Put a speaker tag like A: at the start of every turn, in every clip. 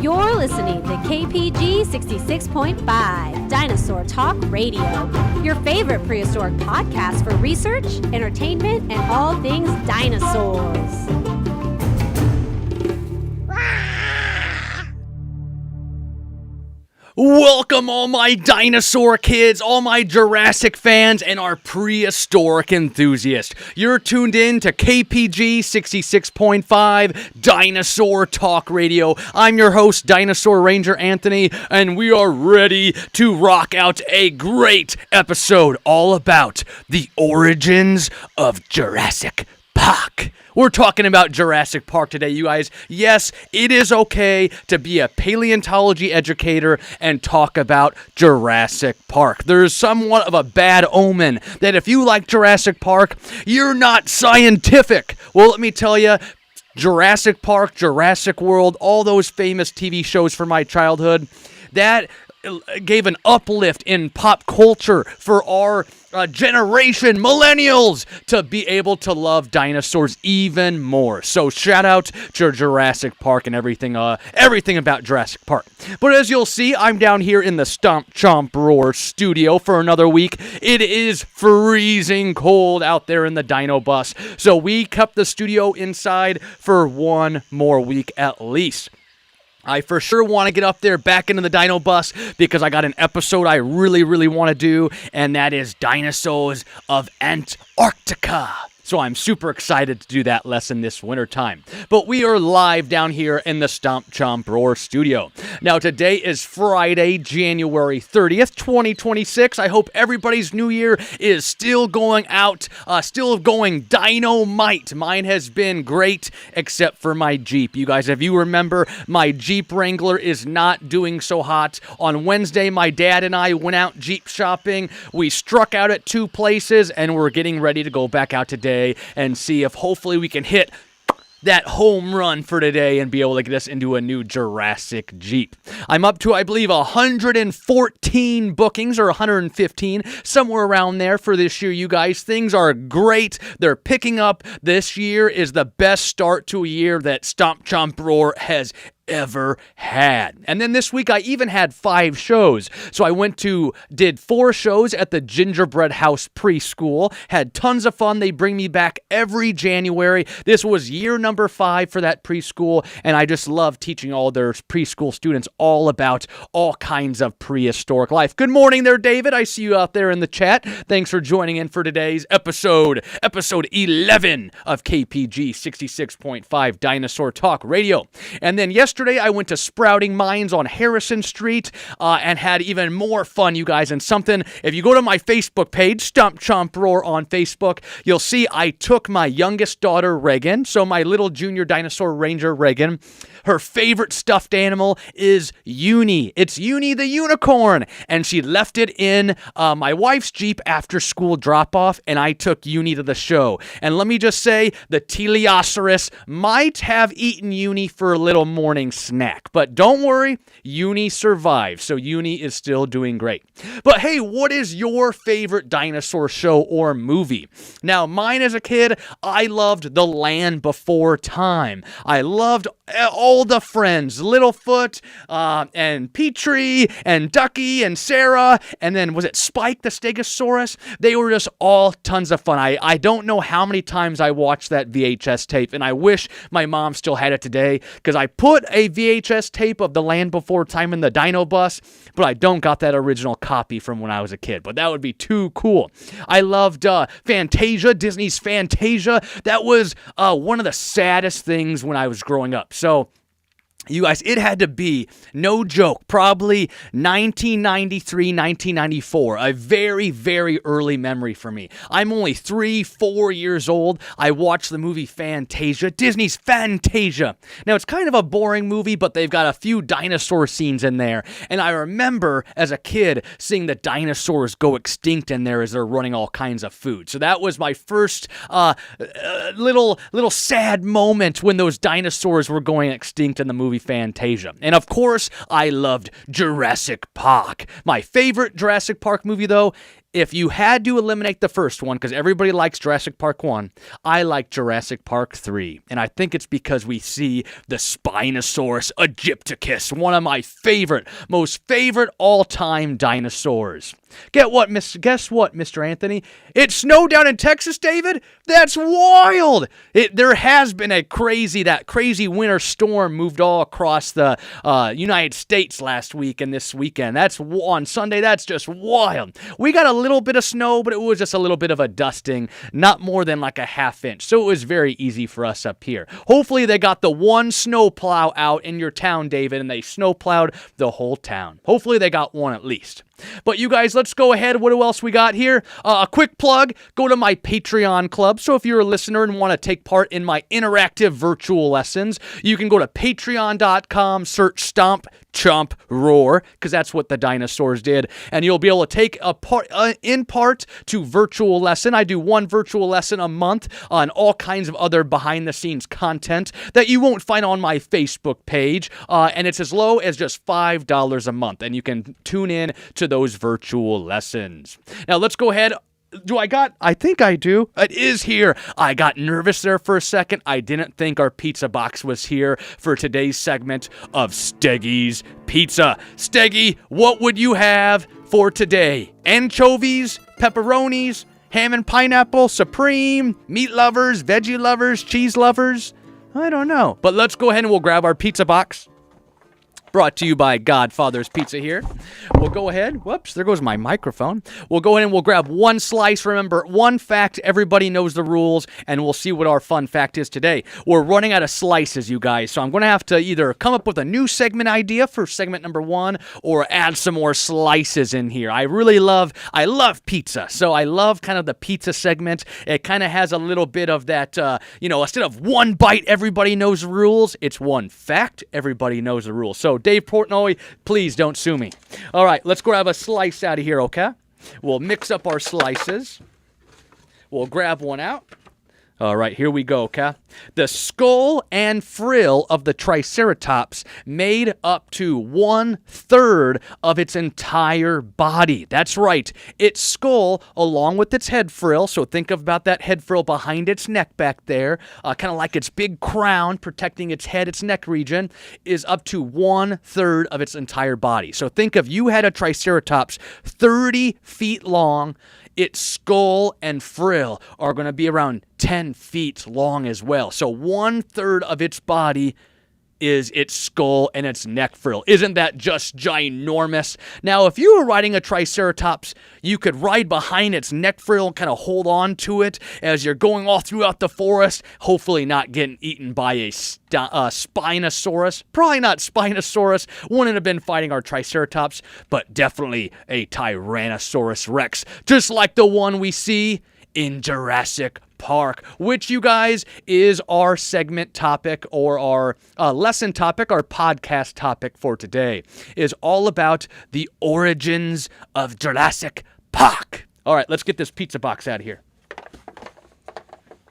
A: You're listening to KPG 66.5, Dinosaur Talk Radio, your favorite prehistoric podcast for research, entertainment, and all things dinosaurs.
B: Welcome all my dinosaur kids, all my Jurassic fans, and our prehistoric enthusiasts. You're tuned in to KPG 66.5 Dinosaur Talk Radio. I'm your host, Dinosaur Ranger Anthony, and we are ready to rock out a great episode all about the origins of Jurassic Park. We're talking about Jurassic Park today, you guys. Yes, it is okay to be a paleontology educator and talk about Jurassic Park. There's somewhat of a bad omen that if you like Jurassic Park, you're not scientific. Well, let me tell you, Jurassic Park, Jurassic World, all those famous TV shows from my childhood, that gave an uplift in pop culture for our generation, millennials, to be able to love dinosaurs even more. So shout out to Jurassic Park and everything about Jurassic Park. But as you'll see, I'm down here in the Stomp Chomp Roar studio for another week. It is freezing cold out there in the Dino Bus, so we kept the studio inside for one more week at least. I for sure want to get up there back into the Dino Bus because I got an episode I really want to do, and that is Dinosaurs of Antarctica. So I'm super excited to do that lesson this winter time. But we are live down here in the Stomp Chomp Roar studio. Now today is Friday, January 30th, 2026. I hope everybody's new year is still going out, still going dynamite. Mine has been great, except for my Jeep. You guys, if you remember, my Jeep Wrangler is not doing so hot. On Wednesday, my dad and I went out Jeep shopping. We struck out at two places, and we're getting ready to go back out today and see if hopefully we can hit that home run for today and be able to get us into a new Jurassic Jeep. I'm up to, I believe, 114 bookings or 115, somewhere around there for this year, you guys. Things are great. They're picking up. This year is the best start to a year that Stomp Chomp Roar has ever had. And then this week I even had 5 shows. So I did 4 shows at the Gingerbread House Preschool, had tons of fun. They bring me back every January. This was year number 5 for that preschool, and I just love teaching all their preschool students all about all kinds of prehistoric life. Good morning there, David. I see you out there in the chat. Thanks for joining in for today's episode 11 of KPG 66.5 Dinosaur Talk Radio. And then yesterday I went to Sprouting Minds on Harrison Street and had even more fun, you guys. And something, if you go to my Facebook page, Stomp Chomp Roar on Facebook, you'll see I took my youngest daughter, Reagan, so my little junior dinosaur ranger, Reagan. Her favorite stuffed animal is Uni. It's Uni the unicorn. And she left it in my wife's Jeep after school drop-off, and I took Uni to the show. And let me just say, the Teleosaurus might have eaten Uni for a little morning snack. But don't worry, Uni survived, so Uni is still doing great. But hey, what is your favorite dinosaur show or movie? Now, mine as a kid, I loved The Land Before Time. I loved all the friends, Littlefoot, and Petrie, and Ducky, and Sarah, and then was it Spike the Stegosaurus? They were just all tons of fun. I don't know how many times I watched that VHS tape, and I wish my mom still had it today, because I put a VHS tape of The Land Before Time in the Dino Bus, but I don't got that original copy from when I was a kid, but that would be too cool. I loved Fantasia, Disney's Fantasia. That was one of the saddest things when I was growing up. So, you guys, it had to be, no joke, probably 1993, 1994, a very early memory for me. I'm only 3-4 years old. I watched the movie Fantasia, Disney's Fantasia. Now, it's kind of a boring movie, but they've got a few dinosaur scenes in there. And I remember, as a kid, seeing the dinosaurs go extinct in there as they're running all kinds of food. So that was my first little sad moment when those dinosaurs were going extinct in the movie Fantasia. And of course, I loved Jurassic Park. My favorite Jurassic Park movie, though, if you had to eliminate the first one, because everybody likes Jurassic Park 1, I like Jurassic Park 3. And I think it's because we see the Spinosaurus aegypticus, one of my most favorite all-time dinosaurs. Guess what, Mr. Anthony? It snowed down in Texas, David? That's wild! There has been that crazy winter storm moved all across the United States last week and this weekend. That's on Sunday. That's just wild. We got a little bit of snow, but it was just a little bit of a dusting, not more than like a half inch. So it was very easy for us up here. Hopefully they got the one snow plow out in your town, David, and they snow plowed the whole town. Hopefully they got one at least. But you guys, let's go ahead. What else we got here? A quick plug. Go to my Patreon club. So if you're a listener and want to take part in my interactive virtual lessons, you can go to patreon.com, search Stomp, Chomp, Roar, because that's what the dinosaurs did. And you'll be able to take a part to virtual lesson. I do one virtual lesson a month on all kinds of other behind-the-scenes content that you won't find on my Facebook page. And it's as low as just $5 a month. And you can tune in to those virtual lessons. Now let's go ahead. I think I do. It is here. I got nervous there for a second. I didn't think our pizza box was here for today's segment of Steggy's Pizza. Steggy, what would you have for today? Anchovies, pepperonis, ham and pineapple, supreme, meat lovers, veggie lovers, cheese lovers? I don't know. But let's go ahead and we'll grab our pizza box. Brought to you by Godfather's Pizza here. We'll go ahead. Whoops, there goes my microphone. We'll go in and we'll grab one slice. Remember, one fact, everybody knows the rules, and we'll see what our fun fact is today. We're running out of slices, you guys, so I'm going to have to either come up with a new segment idea for segment number 1 or add some more slices in here. I love pizza, so I love kind of the pizza segment. It kind of has a little bit of that, instead of one bite, everybody knows the rules, it's one fact, everybody knows the rules. So Dave Portnoy, please don't sue me. All right, let's grab a slice out of here, okay? We'll mix up our slices. We'll grab one out. All right, here we go, okay? The skull and frill of the Triceratops made up to 1/3 of its entire body. That's right. Its skull, along with its head frill, so think about that head frill behind its neck back there, kind of like its big crown protecting its head, its neck region, is up to 1/3 of its entire body. So think of you had a Triceratops 30 feet long. Its skull and frill are going to be around 10 feet long as well. So 1/3 of its body is its skull and its neck frill. Isn't that just ginormous? Now, if you were riding a Triceratops, you could ride behind its neck frill and kind of hold on to it as you're going all throughout the forest, hopefully not getting eaten by a Spinosaurus. Probably not Spinosaurus. Wouldn't have been fighting our Triceratops, but definitely a Tyrannosaurus Rex, just like the one we see in Jurassic Park, which, you guys, is our segment topic or our lesson topic, our podcast topic for today, is all about the origins of Jurassic Park. All right, let's get this pizza box out of here.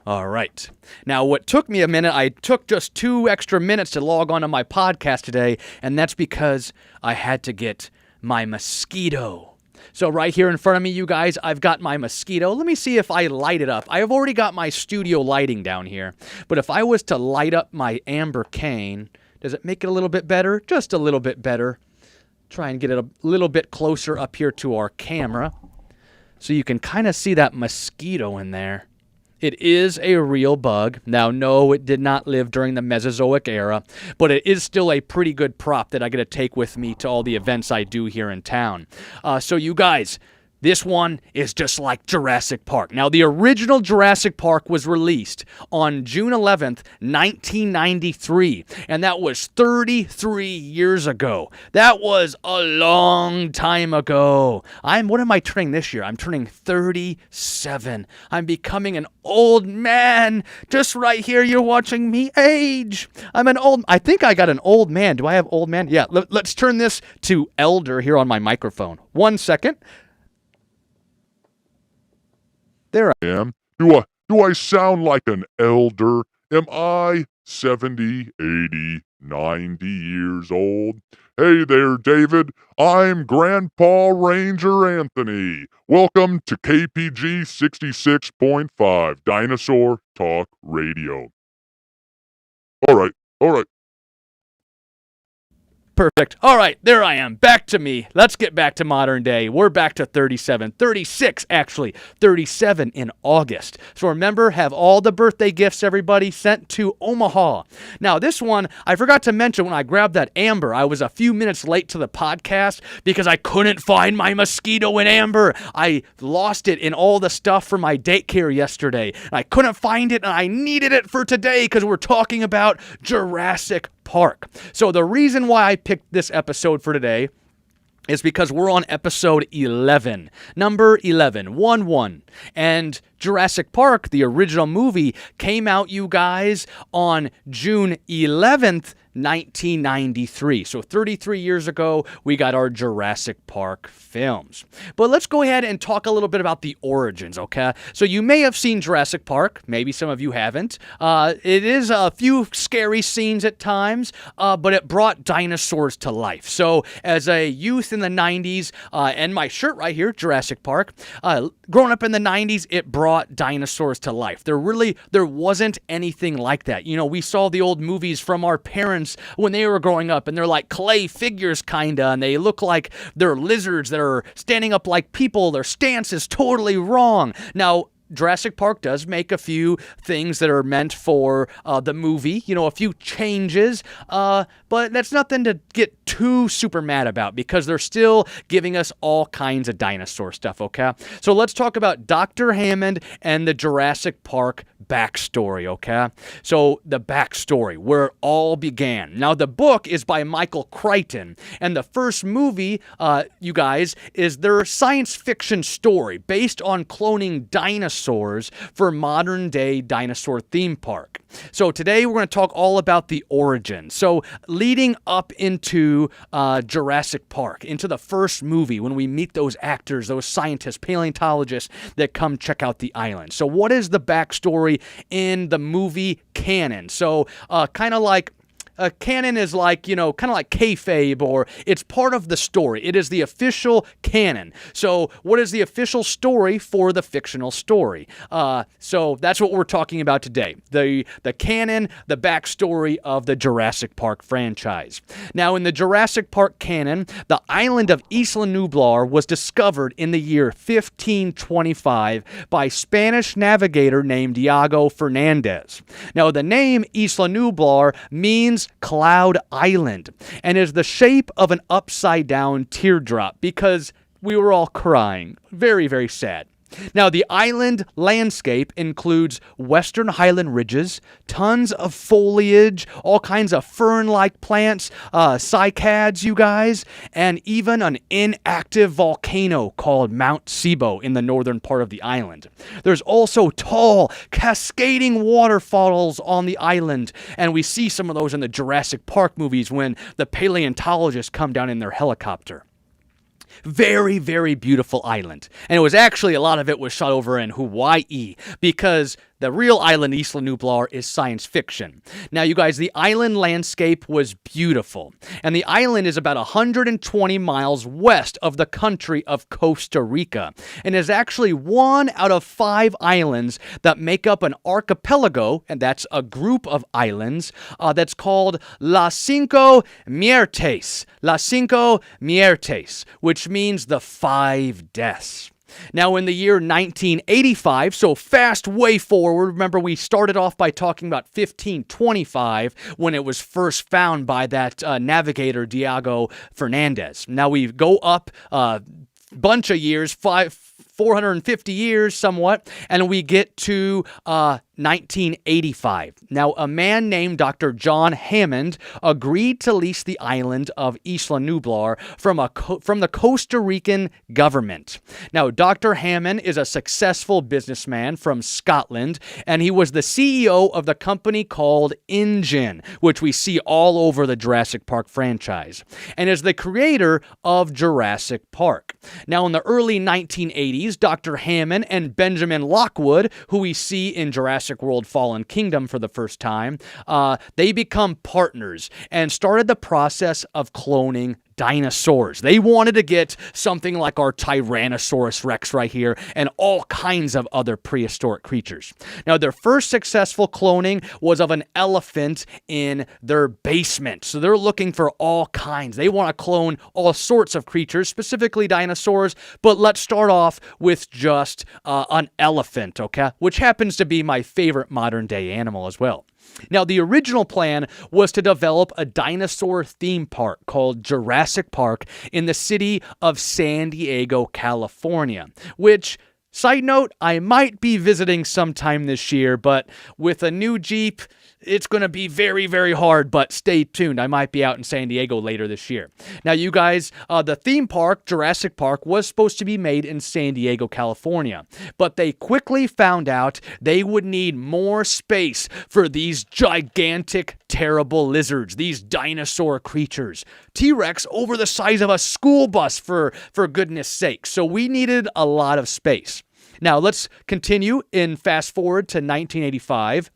B: All right. Now, what took me a minute, I took just 2 extra minutes to log on to my podcast today, and that's because I had to get my mosquito. So right here in front of me, you guys, I've got my mosquito. Let me see if I light it up. I have already got my studio lighting down here. But if I was to light up my amber cane, does it make it a little bit better? Just a little bit better. Try and get it a little bit closer up here to our camera so you can kind of see that mosquito in there. It is a real bug. Now, no, it did not live during the Mesozoic era, but it is still a pretty good prop that I get to take with me to all the events I do here in town. So you guys, this one is just like Jurassic Park. Now, the original Jurassic Park was released on June 11th, 1993, and that was 33 years ago. That was a long time ago. What am I turning this year? I'm turning 37. I'm becoming an old man. Just right here, you're watching me age. I think I got an old man. Do I have old man? Yeah, let's turn this to elder here on my microphone. 1 second. There I
C: am. Do I sound like an elder? Am I 70, 80, 90 years old. Hey there, David. I'm Grandpa Ranger Anthony. Welcome to KPG 66.5 Dinosaur Talk Radio. All right.
B: Perfect. All right, there I am. Back to me. Let's get back to modern day. We're back to 36, actually. 37 in August. So remember, have all the birthday gifts, everybody, sent to Omaha. Now, this one, I forgot to mention when I grabbed that amber, I was a few minutes late to the podcast because I couldn't find my mosquito and amber. I lost it in all the stuff for my daycare yesterday. I couldn't find it, and I needed it for today because we're talking about Jurassic Park. So the reason why I picked this episode for today is because we're on episode 11, number 11. And Jurassic Park, the original movie, came out, you guys, on June 11th, 1993. So 33 years ago, we got our Jurassic Park films. But let's go ahead and talk a little bit about the origins, okay? So you may have seen Jurassic Park. Maybe some of you haven't. It is a few scary scenes at times, but it brought dinosaurs to life. So as a youth in the 90s, and my shirt right here, Jurassic Park, growing up in the 90s, it brought dinosaurs to life. There wasn't anything like that. You know, we saw the old movies from our parents when they were growing up, and they're like clay figures, kinda, and they look like they're lizards that are standing up like people. Their stance is totally wrong. Now, Jurassic Park does make a few things that are meant for the movie, you know, a few changes, but that's nothing to get too super mad about because they're still giving us all kinds of dinosaur stuff, okay? So let's talk about Dr. Hammond and the Jurassic Park backstory, okay? So the backstory, where it all began. Now, the book is by Michael Crichton, and the first movie, you guys, is their science fiction story based on cloning dinosaurs for modern-day dinosaur theme park. So today we're going to talk all about the origin. So leading up into Jurassic Park, into the first movie, when we meet those actors, those scientists, paleontologists that come check out the island. So what is the backstory in the movie canon? So kind of like canon is like, you know, kind of like kayfabe, or it's part of the story. It is the official canon. So what is the official story for the fictional story? So that's what we're talking about today. The canon, the backstory of the Jurassic Park franchise. Now, in the Jurassic Park canon, the island of Isla Nublar was discovered in the year 1525 by Spanish navigator named Diego Fernandez. Now, the name Isla Nublar means Cloud Island and is the shape of an upside down teardrop because we were all crying. Very, very sad. Now, the island landscape includes western highland ridges, tons of foliage, all kinds of fern-like plants, cycads, you guys, and even an inactive volcano called Mount Sibo in the northern part of the island. There's also tall, cascading waterfalls on the island, and we see some of those in the Jurassic Park movies when the paleontologists come down in their helicopter. Very, very beautiful island. And it was actually, a lot of it was shot over in Hawaii because the real island, Isla Nublar, is science fiction. Now, you guys, the island landscape was beautiful. And the island is about 120 miles west of the country of Costa Rica. And is actually one out of 5 islands that make up an archipelago, and that's a group of islands, that's called Las Cinco Muertes. Las Cinco Muertes, which means the 5 deaths. Now, in the year 1985, so fast way forward, remember we started off by talking about 1525 when it was first found by that navigator Diego Fernandez. Now we go up a bunch of years, 450 years somewhat, and we get to 1985. Now, a man named Dr. John Hammond agreed to lease the island of Isla Nublar from the Costa Rican government. Now, Dr. Hammond is a successful businessman from Scotland, and he was the CEO of the company called InGen, which we see all over the Jurassic Park franchise, and is the creator of Jurassic Park. Now, in the early 1980s, Dr. Hammond and Benjamin Lockwood, who we see in Jurassic Jurassic World Fallen Kingdom for the first time, they become partners and started the process of cloning dinosaurs. They wanted to get something like our Tyrannosaurus Rex right here and all kinds of other prehistoric creatures. Now, their first successful cloning was of an elephant in their basement. So they're looking for all kinds. They want to clone all sorts of creatures, specifically dinosaurs, but let's start off with just an elephant, okay? Which happens to be my favorite modern day animal as well. Now, the original plan was to develop a dinosaur theme park called Jurassic Park in the city of San Diego, California, which, side note, I might be visiting sometime this year, but with a new Jeep, it's going to be very, very hard, but stay tuned. I might be out in San Diego later this year. Now, you guys, the theme park, Jurassic Park, was supposed to be made in San Diego, California, but they quickly found out they would need more space for these gigantic, terrible lizards, these dinosaur creatures. T.rex over the size of a school bus, for goodness sake. So we needed a lot of space. Now, let's continue and fast forward to 1985.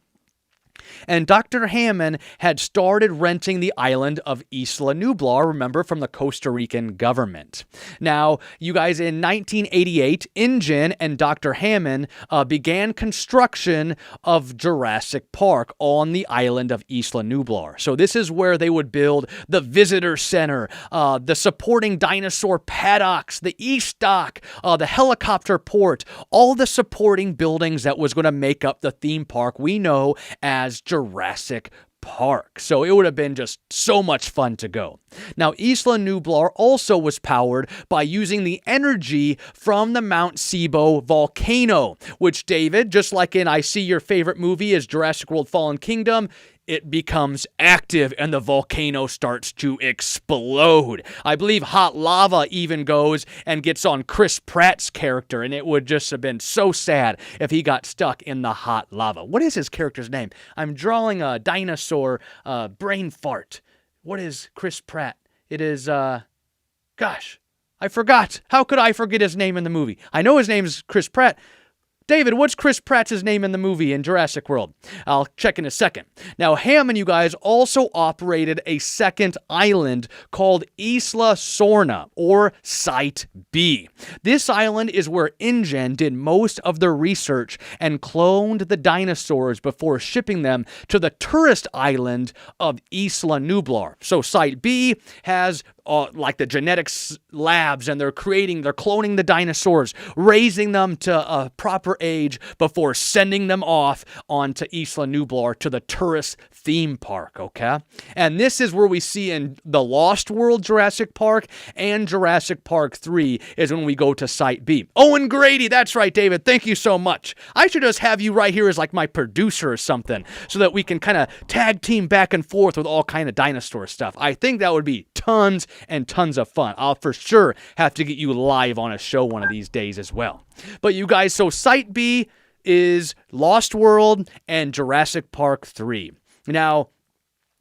B: And Dr. Hammond had started renting the island of Isla Nublar, remember, from the Costa Rican government. Now, you guys, in 1988, InGen and Dr. Hammond began construction of Jurassic Park on the island of Isla Nublar. So this is where they would build the visitor center, the supporting dinosaur paddocks, the East Dock, the helicopter port, all the supporting buildings that was going to make up the theme park we know as Jurassic Park. So it would have been just so much fun to go. Now, Isla Nublar also was powered by using the energy from the Mount Sibo volcano, which, David, just like in I See Your Favorite Movie is Jurassic World Fallen Kingdom, it becomes active and the volcano starts to explode. I believe hot lava even goes and gets on Chris Pratt's character, and it would just have been so sad if he got stuck in the hot lava. What is his character's name? I'm drawing a dinosaur brain fart. What is Chris Pratt? It is, gosh, I forgot. How could I forget his name in the movie? I know his name is Chris Pratt. David, what's Chris Pratt's name in the movie in Jurassic World? I'll check in a second. Now, Hammond, you guys, also operated a second island called Isla Sorna, or Site B. This island is where InGen did most of their research and cloned the dinosaurs before shipping them to the tourist island of Isla Nublar. So Site B has like the genetics labs, and they're cloning the dinosaurs, raising them to a proper age before sending them off onto Isla Nublar to the tourist theme park, okay? And this is where we see in the Lost World Jurassic Park and Jurassic Park 3 is when we go to Site B. Owen Grady, that's right, David, thank you so much. I should just have you right here as like my producer or something so that we can kind of tag team back and forth with all kind of dinosaur stuff. I think that would be tons and tons of fun. I'll for sure have to get you live on a show one of these days as well. But you guys, so Site B is Lost World and Jurassic Park 3. Now,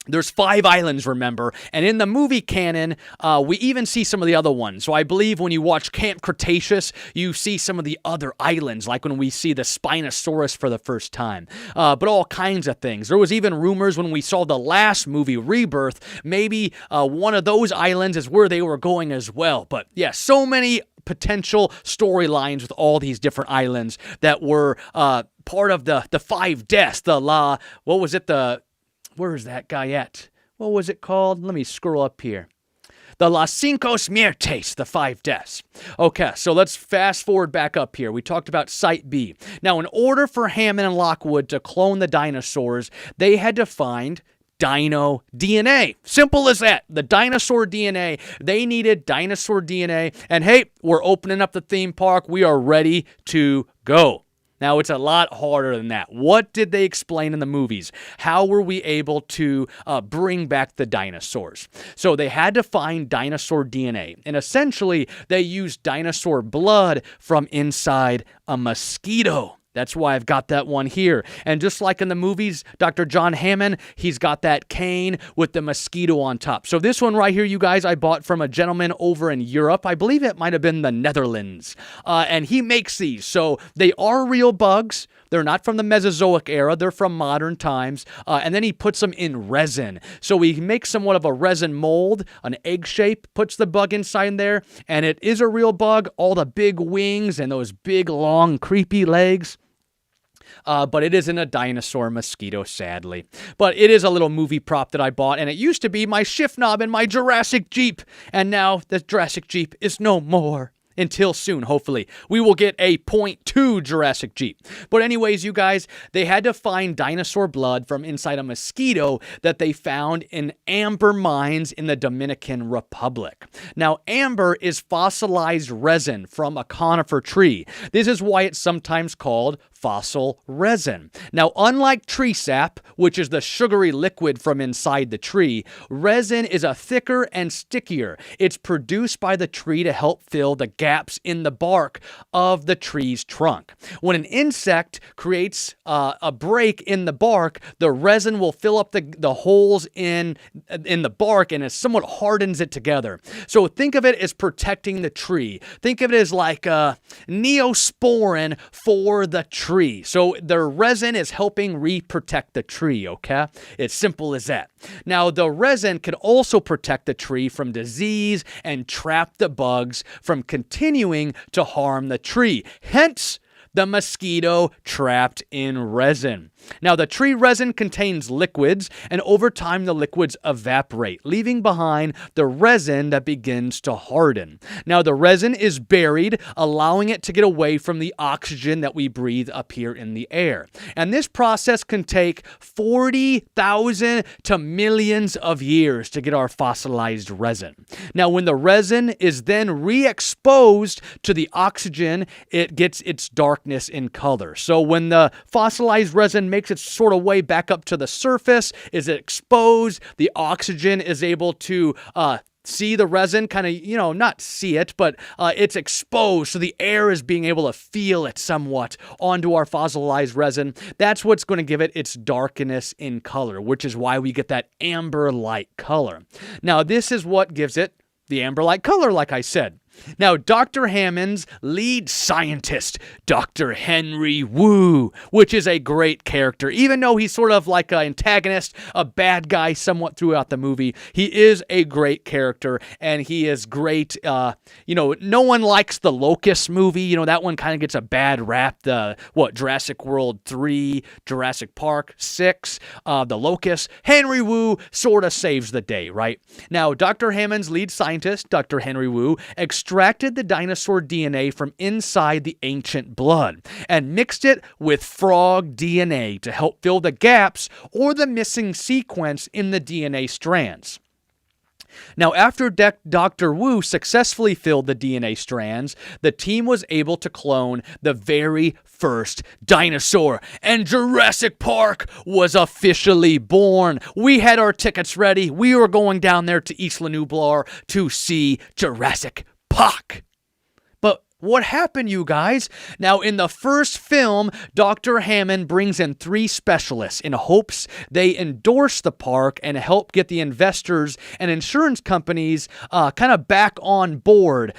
B: there's 5 islands, remember, and in the movie canon, we even see some of the other ones. So I believe when you watch Camp Cretaceous, you see some of the other islands, like when we see the Spinosaurus for the first time, but all kinds of things. There was even rumors when we saw the last movie, Rebirth, maybe one of those islands is where they were going as well. But yeah, so many potential storylines with all these different islands that were part of the 5 deaths, where is that guy at? What was it called? Let me scroll up here. The Las Cinco Muertes, the 5 deaths. Okay, so let's fast forward back up here. We talked about Site B. Now, in order for Hammond and Lockwood to clone the dinosaurs, they had to find dino DNA. Simple as that. The dinosaur DNA. They needed dinosaur DNA. And hey, we're opening up the theme park. We are ready to go. Now, it's a lot harder than that. What did they explain in the movies? How were we able to bring back the dinosaurs? So they had to find dinosaur DNA. And essentially, they used dinosaur blood from inside a mosquito. That's why I've got that one here. And just like in the movies, Dr. John Hammond, he's got that cane with the mosquito on top. So this one right here, you guys, I bought from a gentleman over in Europe. I believe it might have been the Netherlands. And he makes these. So they are real bugs. They're not from the Mesozoic era. They're from modern times. And then he puts them in resin. So he makes somewhat of a resin mold, an egg shape, puts the bug inside there, and it is a real bug. All the big wings and those big, long, creepy legs. But it isn't a dinosaur mosquito, sadly. But it is a little movie prop that I bought, and it used to be my shift knob in my Jurassic Jeep. And now the Jurassic Jeep is no more. Until soon, hopefully. We will get a .2 Jurassic Jeep. But anyways, you guys, they had to find dinosaur blood from inside a mosquito that they found in amber mines in the Dominican Republic. Now, amber is fossilized resin from a conifer tree. This is why it's sometimes called fossil resin. Now, unlike tree sap, which is the sugary liquid from inside the tree, resin is a thicker and stickier. It's produced by the tree to help fill the gaps in the bark of the tree's trunk. When an insect creates a break in the bark, the resin will fill up the holes in the bark, and it somewhat hardens it together. So think of it as protecting the tree. Think of it as like neosporin for the tree. So the resin is helping protect the tree, okay? It's simple as that. Now, the resin can also protect the tree from disease and trap the bugs from continuing to harm the tree. Hence, the mosquito trapped in resin. Now, the tree resin contains liquids, and over time the liquids evaporate, leaving behind the resin that begins to harden. Now, the resin is buried, allowing it to get away from the oxygen that we breathe up here in the air. And this process can take 40,000 to millions of years to get our fossilized resin. Now, when the resin is then re-exposed to the oxygen, it gets its darkness in color. So when the fossilized resin makes its sort of way back up to the surface, is exposed, the oxygen is able to see the resin, kind of, not see it, but it's exposed, so the air is being able to feel it somewhat onto our fossilized resin. That's what's going to give it its darkness in color, which is why we get that amber-like color. Now, this is what gives it the amber-like color, like I said. Now, Dr. Hammond's lead scientist, Dr. Henry Wu, which is a great character. Even though he's sort of like an antagonist, a bad guy somewhat throughout the movie, he is a great character, and he is great. No one likes the Locust movie. That one kind of gets a bad rap. Jurassic World 3, Jurassic Park 6, the Locust. Henry Wu sort of saves the day, right? Now, Dr. Hammond's lead scientist, Dr. Henry Wu, extracted the dinosaur DNA from inside the ancient blood and mixed it with frog DNA to help fill the gaps or the missing sequence in the DNA strands. Now, after Dr. Wu successfully filled the DNA strands, the team was able to clone the very first dinosaur, and Jurassic Park was officially born. We had our tickets ready. We were going down there to Isla Nublar to see Jurassic Park. But what happened, you guys? Now, in the first film, Dr. Hammond brings in 3 specialists in hopes they endorse the park and help get the investors and insurance companies kind of back on board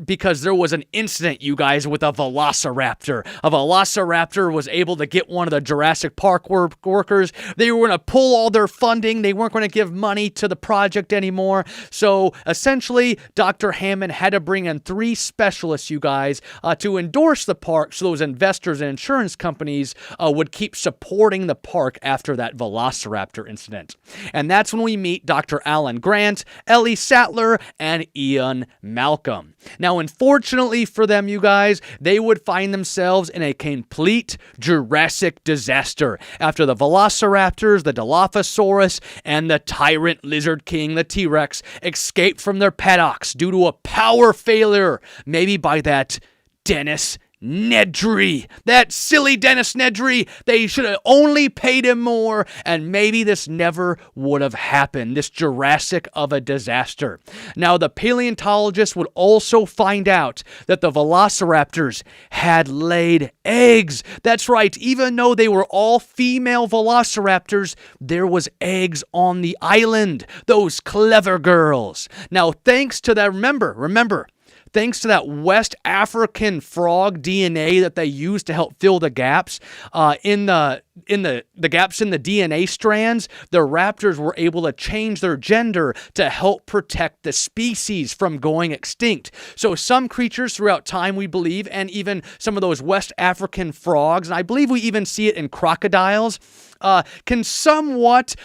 B: because there was an incident, you guys, with a velociraptor. A velociraptor was able to get one of the Jurassic Park workers. They were going to pull all their funding. They weren't going to give money to the project anymore. So, essentially, Dr. Hammond had to bring in 3 specialists, you guys, to endorse the park so those investors and insurance companies would keep supporting the park after that velociraptor incident. And that's when we meet Dr. Alan Grant, Ellie Sattler, and Ian Malcolm. Now, unfortunately for them, you guys, they would find themselves in a complete Jurassic disaster after the velociraptors, the Dilophosaurus, and the tyrant lizard king, the T.rex, escaped from their paddocks due to a power failure, maybe by that Dennis Nedry. That silly Dennis Nedry. They should have only paid him more, and maybe this never would have happened, this Jurassic of a disaster. Now, the paleontologists would also find out that the velociraptors had laid eggs. That's right, even though they were all female velociraptors, there was eggs on the island. Those clever girls. Now, thanks to that, remember, thanks to that West African frog DNA that they used to help fill the gaps in the gaps in the DNA strands, the raptors were able to change their gender to help protect the species from going extinct. So some creatures throughout time, we believe, and even some of those West African frogs, and I believe we even see it in crocodiles, can somewhat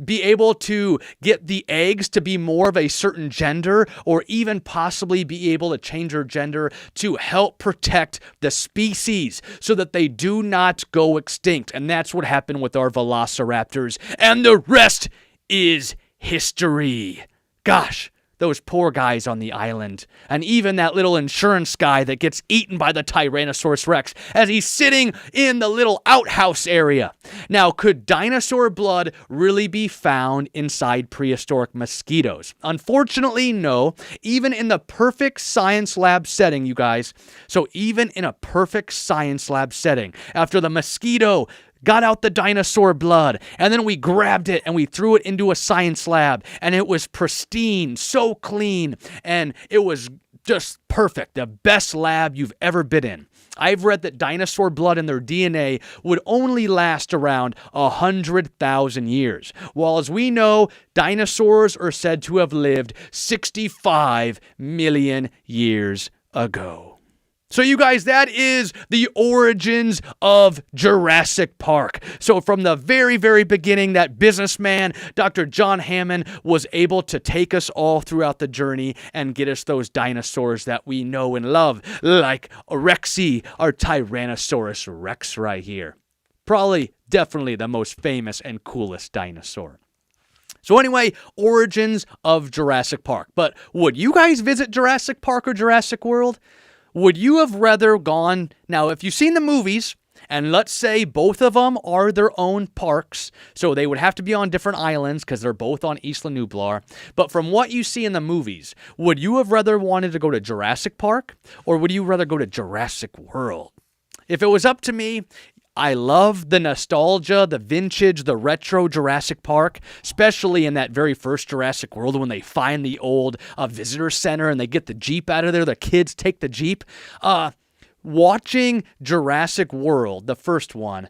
B: be able to get the eggs to be more of a certain gender, or even possibly be able to change their gender to help protect the species so that they do not go extinct. And that's what happened with our velociraptors. And the rest is history. Gosh, those poor guys on the island. And even that little insurance guy that gets eaten by the Tyrannosaurus Rex as he's sitting in the little outhouse area. Now, could dinosaur blood really be found inside prehistoric mosquitoes? Unfortunately, no. Even in the perfect science lab setting, you guys. So even in a perfect science lab setting, after the mosquito got out the dinosaur blood, and then we grabbed it and we threw it into a science lab, and it was pristine, so clean, and it was just perfect, the best lab you've ever been in. I've read that dinosaur blood in their DNA would only last around 100,000 years, while as we know, dinosaurs are said to have lived 65 million years ago. So you guys, that is the origins of Jurassic Park. So from the very, very beginning, that businessman, Dr. John Hammond, was able to take us all throughout the journey and get us those dinosaurs that we know and love, like Rexy, our Tyrannosaurus Rex right here. Probably, definitely the most famous and coolest dinosaur. So anyway, origins of Jurassic Park. But would you guys visit Jurassic Park or Jurassic World? Would you have rather gone, now if you've seen the movies, and let's say both of them are their own parks, so they would have to be on different islands because they're both on Isla Nublar, but from what you see in the movies, would you have rather wanted to go to Jurassic Park, or would you rather go to Jurassic World? If it was up to me, I love the nostalgia, the vintage, the retro Jurassic Park, especially in that very first Jurassic World when they find the old visitor center and they get the Jeep out of there. The kids take the Jeep. Watching Jurassic World, the first one,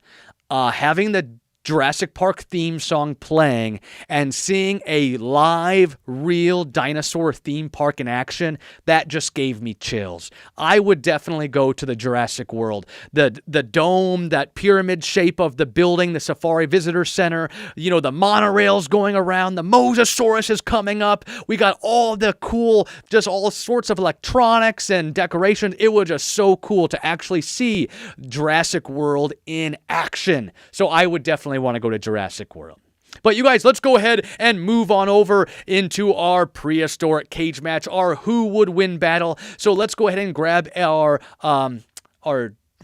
B: having the Jurassic Park theme song playing and seeing a live, real dinosaur theme park in action, that just gave me chills. I would definitely go to the Jurassic World. The dome, that pyramid shape of the building, the Safari Visitor Center, you know, the monorails going around, the Mosasaurus is coming up. We got all the cool, just all sorts of electronics and decorations. It was just so cool to actually see Jurassic World in action. So I would definitely want to go to Jurassic World. But you guys, let's go ahead and move on over into our prehistoric cage match, our who would win battle. So let's go ahead and grab our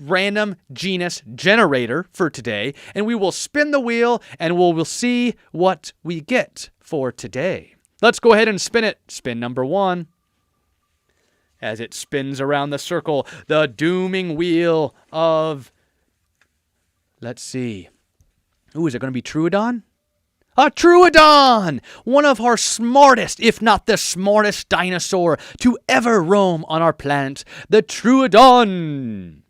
B: random genus generator for today, and we will spin the wheel and we'll see what we get for today. Let's go ahead and spin it. Spin number 1. As it spins around the circle, the dooming wheel of, let's see. Ooh, is it going to be Troodon? A Troodon! One of our smartest, if not the smartest dinosaur to ever roam on our planet, the Troodon.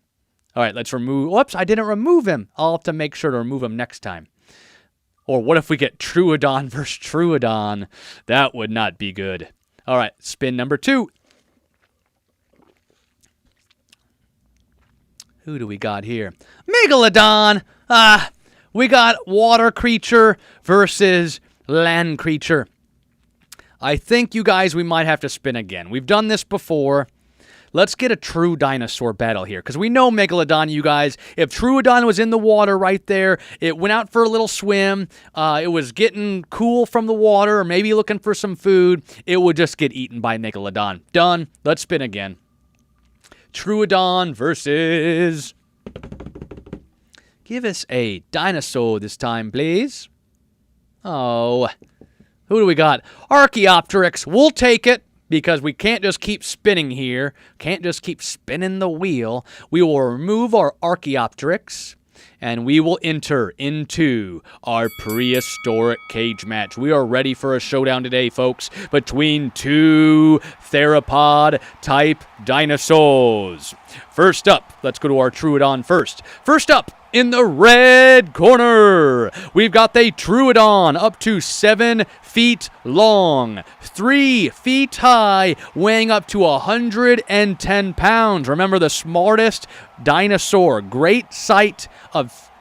B: All right, let's remove... Whoops, I didn't remove him. I'll have to make sure to remove him next time. Or what if we get Troodon versus Troodon? That would not be good. All right, spin number 2. Who do we got here? Megalodon! We got water creature versus land creature. I think, you guys, we might have to spin again. We've done this before. Let's get a true dinosaur battle here, because we know Megalodon, you guys. If Troodon was in the water right there, it went out for a little swim, it was getting cool from the water, or maybe looking for some food, it would just get eaten by Megalodon. Done. Let's spin again. Troodon versus... Give us a dinosaur this time, please. Oh, who do we got? Archaeopteryx. We'll take it because we can't just keep spinning here. Can't just keep spinning the wheel. We will remove our Archaeopteryx and we will enter into our prehistoric cage match. We are ready for a showdown today, folks, between two theropod-type dinosaurs. First up, let's go to our Troodon first. First up, in the red corner, we've got the Troodon, up to 7 feet long, 3 feet high, weighing up to 110 pounds. Remember, the smartest dinosaur.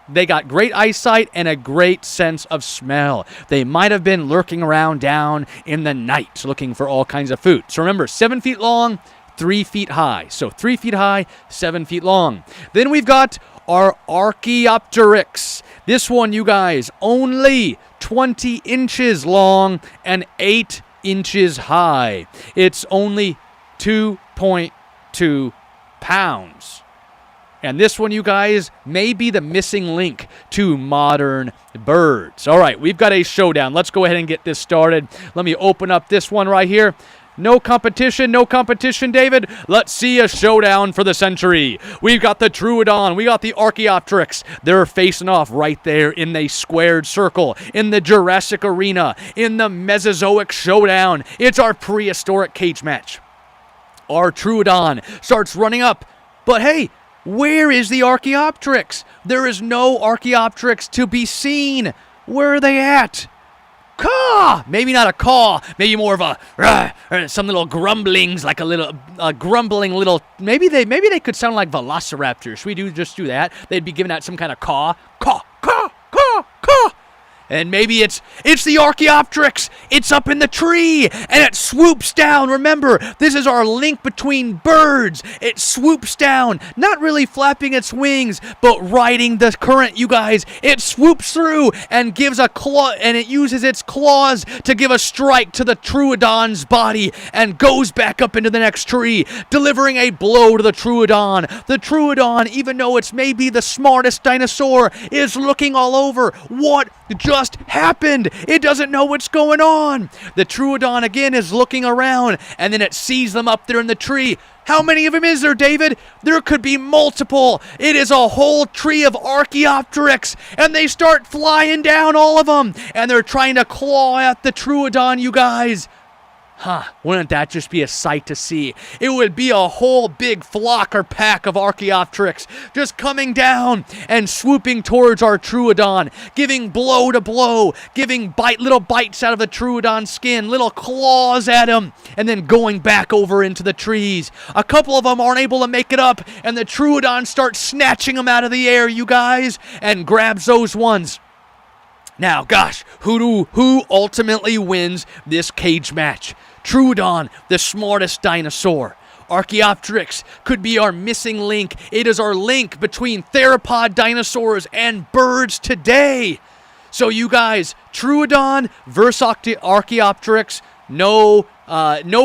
B: They got great eyesight and a great sense of smell. They might have been lurking around down in the night looking for all kinds of food. So remember, 7 feet long, 3 feet high. So 3 feet high, 7 feet long. Then we've got our Archaeopteryx. This one, you guys, only 20 inches long and 8 inches high. It's only 2.2 pounds. And this one, you guys, may be the missing link to modern birds. All right, we've got a showdown. Let's go ahead and get this started. Let me open up this one right here. No competition, David. Let's see a showdown for the century. We've got the Troodon, we got the Archaeopteryx. They're facing off right there in the squared circle, in the Jurassic arena, in the Mesozoic showdown. It's our prehistoric cage match. Our Troodon starts running up, but hey, where is the Archaeopteryx? There is no Archaeopteryx to be seen. Where are they at? Caw! Maybe not a caw, maybe more of a or some little grumblings, like a grumbling little. Maybe they could sound like velociraptors. Should we just do that? They'd be giving out some kind of caw, caw, caw, caw, caw. And maybe it's the Archaeopteryx. It's up in the tree, and it swoops down. Remember, this is our link between birds. It swoops down, not really flapping its wings, but riding the current, you guys. It swoops through and gives a claw, and it uses its claws to give a strike to the Troodon's body and goes back up into the next tree, delivering a blow to the Troodon. The Troodon, even though it's maybe the smartest dinosaur, is looking all over. What just happened? It doesn't know what's going on. The Troodon again is looking around, and then it sees them up there in the tree. How many of them is there, David? There could be multiple. It is a whole tree of Archaeopteryx, and they start flying down, all of them, and they're trying to claw at the Troodon, you guys. Wouldn't that just be a sight to see? It would be a whole big flock or pack of Archaeopteryx just coming down and swooping towards our Troodon, giving blow to blow, giving little bites out of the Troodon's skin, little claws at him, and then going back over into the trees. A couple of them aren't able to make it up, and the Troodon starts snatching them out of the air, you guys, and grabs those ones. Now, gosh, who ultimately wins this cage match? Troodon, the smartest dinosaur. Archaeopteryx could be our missing link. It is our link between theropod dinosaurs and birds today. So you guys, Troodon versus Archaeopteryx, no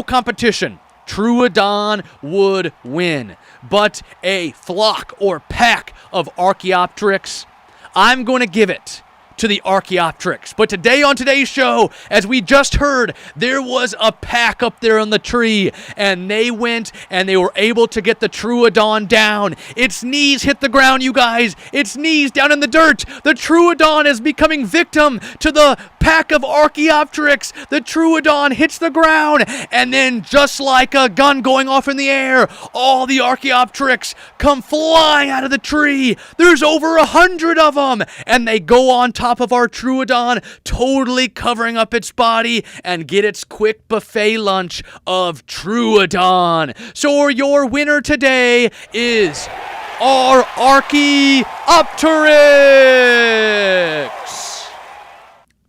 B: competition. Troodon would win. But a flock or pack of Archaeopteryx, I'm going to give it to the Archaeopteryx. But today on today's show, as we just heard, there was a pack up there on the tree, and they went and they were able to get the Troodon down. Its knees hit the ground, you guys. Its knees down in the dirt. The Troodon is becoming victim to the pack of Archaeopteryx. The Troodon hits the ground, and then just like a gun going off in the air, all the Archaeopteryx come flying out of the tree. There's over 100 of them, and they go on top of our Troodon, totally covering up its body, and get its quick buffet lunch of Troodon. So your winner today is our Archaeopteryx.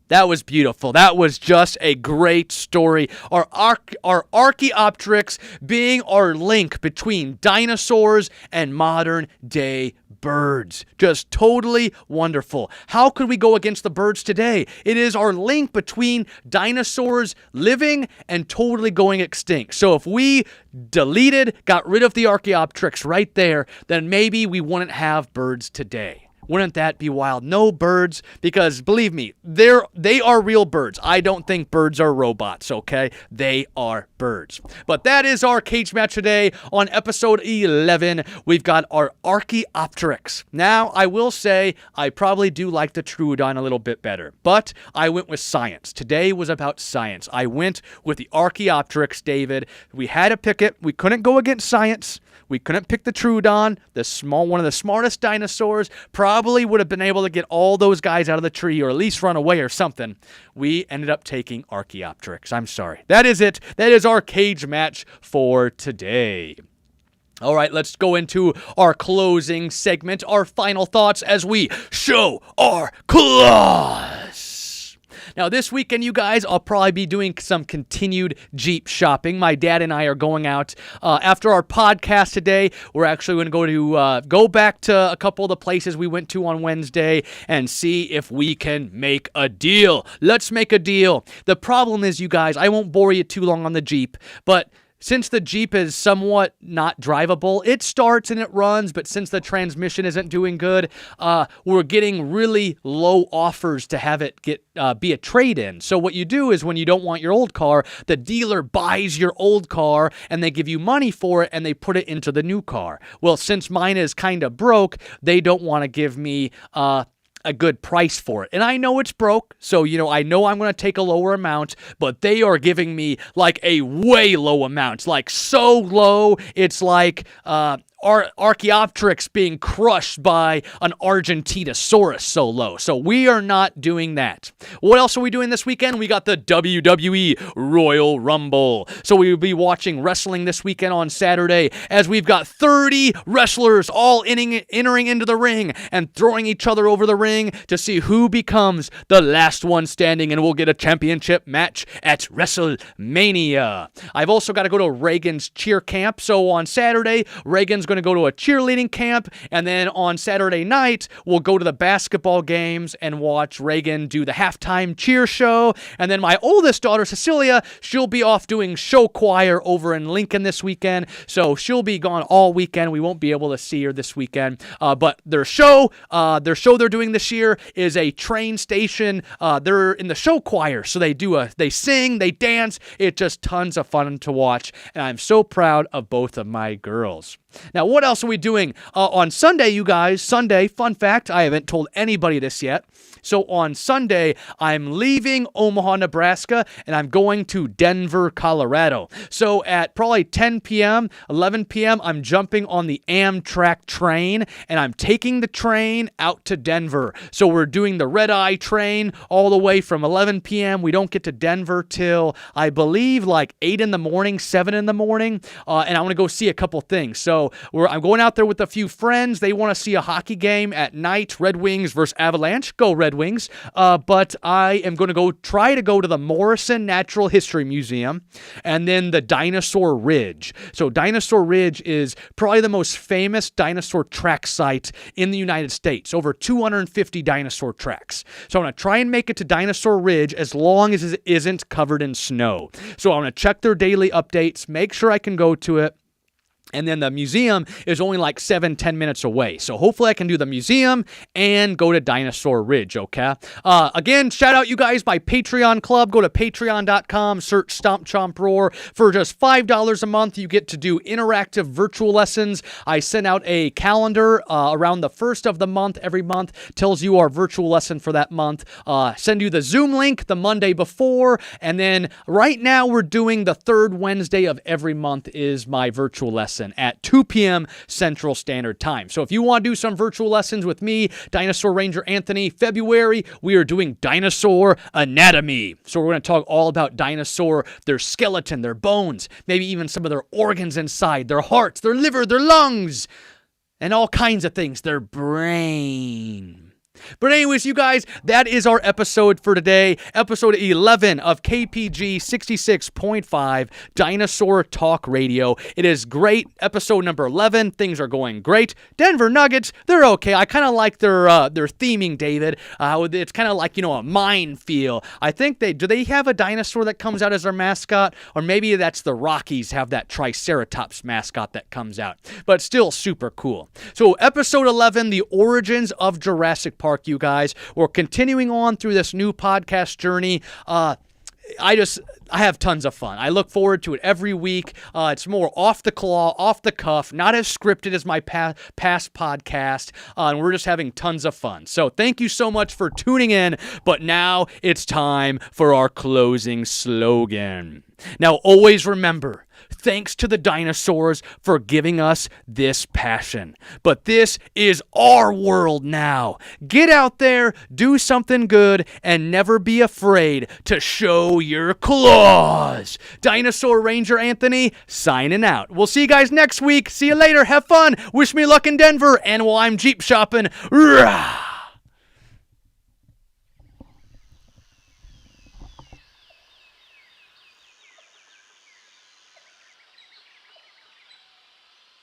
B: That was beautiful. That was just a great story. Our Archaeopteryx being our link between dinosaurs and modern day birds. Just totally wonderful. How could we go against the birds today? It is our link between dinosaurs living and totally going extinct. So if we got rid of the Archaeopteryx right there, then maybe we wouldn't have birds today. Wouldn't that be wild? No birds, because believe me, they are real birds. I don't think birds are robots, okay? They are birds. But that is our cage match today. On episode 11, we've got our Archaeopteryx. Now, I will say I probably do like the Troodon a little bit better, but I went with science. Today was about science. I went with the Archaeopteryx, David. We had to pick it. We couldn't go against science. We couldn't pick the Troodon, one of the smartest dinosaurs. Probably would have been able to get all those guys out of the tree or at least run away or something. We ended up taking Archaeopteryx. I'm sorry. That is it. That is our cage match for today. All right, let's go into our closing segment, our final thoughts as we show our claws. Now, this weekend, you guys, I'll probably be doing some continued Jeep shopping. My dad and I are going out after our podcast today. We're actually going to go back to a couple of the places we went to on Wednesday and see if we can make a deal. Let's make a deal. The problem is, you guys, I won't bore you too long on the Jeep, but since the Jeep is somewhat not drivable, it starts and it runs, but since the transmission isn't doing good, we're getting really low offers to have it be a trade-in. So what you do is when you don't want your old car, the dealer buys your old car and they give you money for it and they put it into the new car. Well, since mine is kind of broke, they don't want to give me a good price for it. And I know it's broke, so, I know I'm going to take a lower amount, but they are giving me like a way low amount, like so low, it's like Archaeopteryx being crushed by an Argentinosaurus so low. So we are not doing that. What else are we doing this weekend? We got the WWE Royal Rumble. So we will be watching wrestling this weekend on Saturday as we've got 30 wrestlers all entering into the ring and throwing each other over the ring to see who becomes the last one standing, and we'll get a championship match at WrestleMania. I've also got to go to Reagan's cheer camp. So on Saturday, Reagan's going to go to a cheerleading camp, and then on Saturday night we'll go to the basketball games and watch Reagan do the halftime cheer show. And then my oldest daughter Cecilia, she'll be off doing show choir over in Lincoln this weekend, so she'll be gone all weekend. We won't be able to see her this weekend, but their show they're doing this year is a train station. They're in the show choir, so they sing, they dance. It's just tons of fun to watch, and I'm so proud of both of my girls. Now, what else are we doing? On Sunday, you guys, fun fact, I haven't told anybody this yet. So on Sunday, I'm leaving Omaha, Nebraska, and I'm going to Denver, Colorado. So at probably 10 p.m., 11 p.m., I'm jumping on the Amtrak train, and I'm taking the train out to Denver. So we're doing the red-eye train all the way from 11 p.m. We don't get to Denver till, I believe, like 8 in the morning, 7 in the morning, and I want to go see a couple things. So I'm going out there with a few friends. They want to see a hockey game at night, Red Wings versus Avalanche. Go Red Wings. But I am going to try to go to the Morrison Natural History Museum and then the Dinosaur Ridge. So Dinosaur Ridge is probably the most famous dinosaur track site in the United States. Over 250 dinosaur tracks. So I'm going to try and make it to Dinosaur Ridge as long as it isn't covered in snow. So I'm going to check their daily updates, make sure I can go to it. And then the museum is only like 7-10 minutes away. So hopefully I can do the museum and go to Dinosaur Ridge, okay? Again, shout out you guys, my Patreon club. Go to patreon.com, search Stomp Chomp Roar. For just $5 a month, you get to do interactive virtual lessons. I send out a calendar around the first of the month. Every month tells you our virtual lesson for that month. Send you the Zoom link the Monday before. And then right now we're doing the third Wednesday of every month is my virtual lesson at 2 p.m. Central Standard Time. So if you want to do some virtual lessons with me, Dinosaur Ranger Anthony, February, we are doing dinosaur anatomy. So we're going to talk all about dinosaur, their skeleton, their bones, maybe even some of their organs inside, their hearts, their liver, their lungs, and all kinds of things, their brain. But anyways, you guys, that is our episode for today. Episode 11 of KPG 66.5 Dinosaur Talk Radio. It is great. Episode number 11. Things are going great. Denver Nuggets, they're okay. I kind of like their theming, David. It's kind of like, a mine feel. I think do they have a dinosaur that comes out as their mascot? Or maybe that's the Rockies have that Triceratops mascot that comes out. But still super cool. So episode 11, the origins of Jurassic Park, you guys. We're continuing on through this new podcast journey. I have tons of fun. I look forward to it every week. It's more off the claw, off the cuff, not as scripted as my past podcast, and we're just having tons of fun. So thank you so much for tuning in, but now it's time for our closing slogan. Now, always remember, thanks to the dinosaurs for giving us this passion. But this is our world now. Get out there, do something good, and never be afraid to show your claws. Dinosaur Ranger Anthony, signing out. We'll see you guys next week. See you later. Have fun. Wish me luck in Denver. And while I'm Jeep shopping, rah!